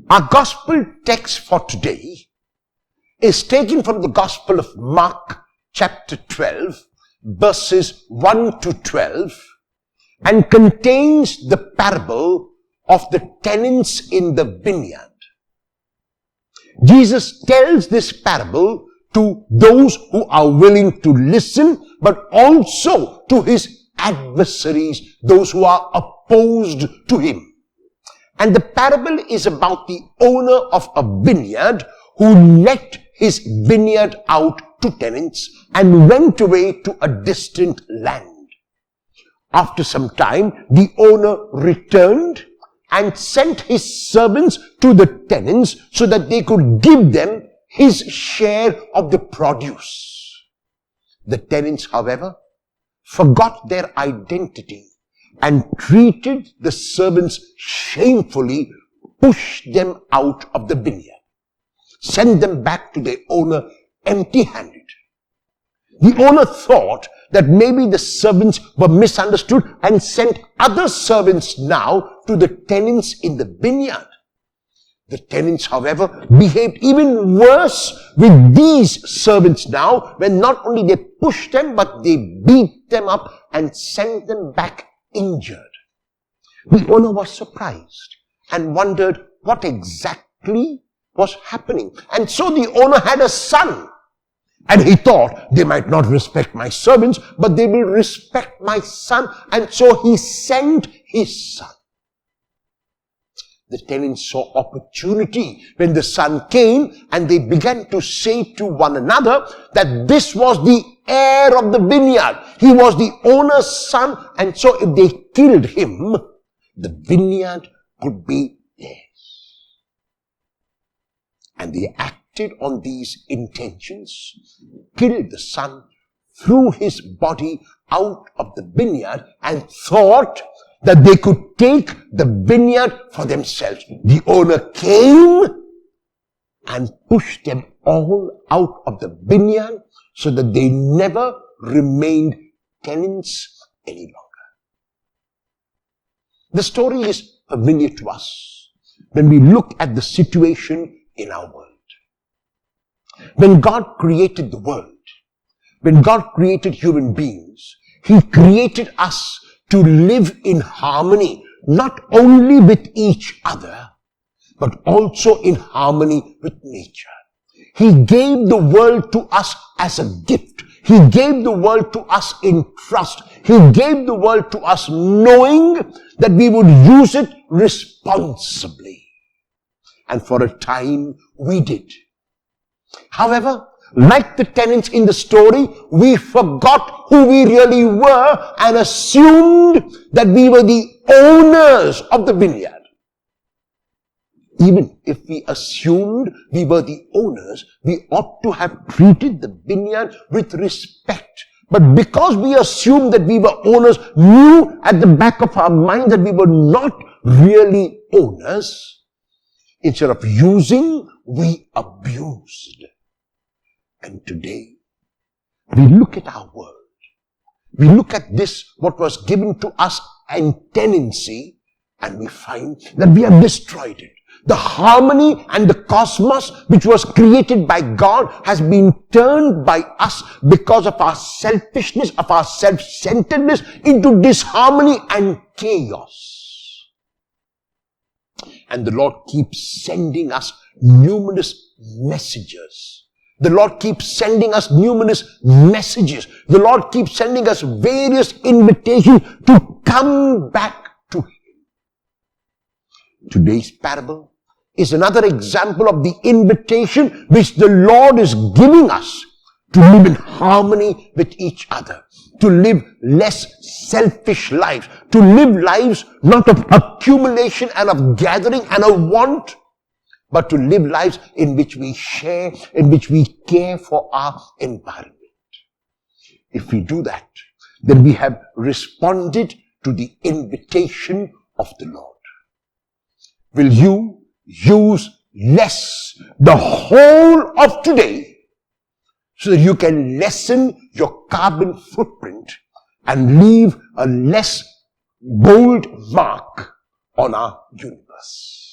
Our gospel text for today is taken from the Gospel of Mark chapter 12, verses 1 to 12, and contains the parable of the tenants in the vineyard. Jesus tells this parable to those who are willing to listen, but also to his adversaries, those who are opposed to him. And the parable is about the owner of a vineyard who let his vineyard out to tenants and went away to a distant land. After some time, the owner returned and sent his servants to the tenants so that they could give them his share of the produce. The tenants, however, forgot their identity and treated the servants shamefully, pushed them out of the vineyard, sent them back to their owner empty-handed. The owner thought that maybe the servants were misunderstood and sent other servants now to the tenants in the vineyard. The tenants, however, behaved even worse with these servants now, when not only they pushed them, but they beat them up and sent them back injured. The owner was surprised and wondered what exactly was happening. And so the owner had a son. And he thought, they might not respect my servants, but they will respect my son. And so he sent his son. The tenants saw opportunity when the son came, and they began to say to one another that this was the heir of the vineyard. He was the owner's son, and so if they killed him, the vineyard could be theirs. And they acted on these intentions, killed the son, threw his body out of the vineyard, and thought that they could take the vineyard for themselves. The owner came and pushed them all out of the vineyard so that they never remained tenants any longer. The story is familiar to us when we look at the situation in our world. When God created the world, when God created human beings, He created us to live in harmony, not only with each other, but also in harmony with nature. He gave the world to us as a gift. He gave the world to us in trust. He gave the world to us knowing that we would use it responsibly. And for a time, we did. However, like the tenants in the story, we forgot who we really were and assumed that we were the owners of the vineyard. Even if we assumed we were the owners, we ought to have treated the vineyard with respect. But because we assumed that we were owners, knew at the back of our mind that we were not really owners, instead of using, we abused. And today, we look at our world. We look at this, what was given to us in tenancy, and we find that we have destroyed it. The harmony and the cosmos which was created by God has been turned by us because of our selfishness, of our self-centeredness, into disharmony and chaos. And the Lord keeps sending us numerous messages. The Lord keeps sending us numerous messages. The Lord keeps sending us various invitations to come back to Him. Today's parable is another example of the invitation which the Lord is giving us to live in harmony with each other, to live less selfish lives, to live lives not of accumulation and of gathering and of want, but to live lives in which we share, in which we care for our environment. If we do that, then we have responded to the invitation of the Lord. Will you use less the whole of today so that you can lessen your carbon footprint and leave a less bold mark on our universe?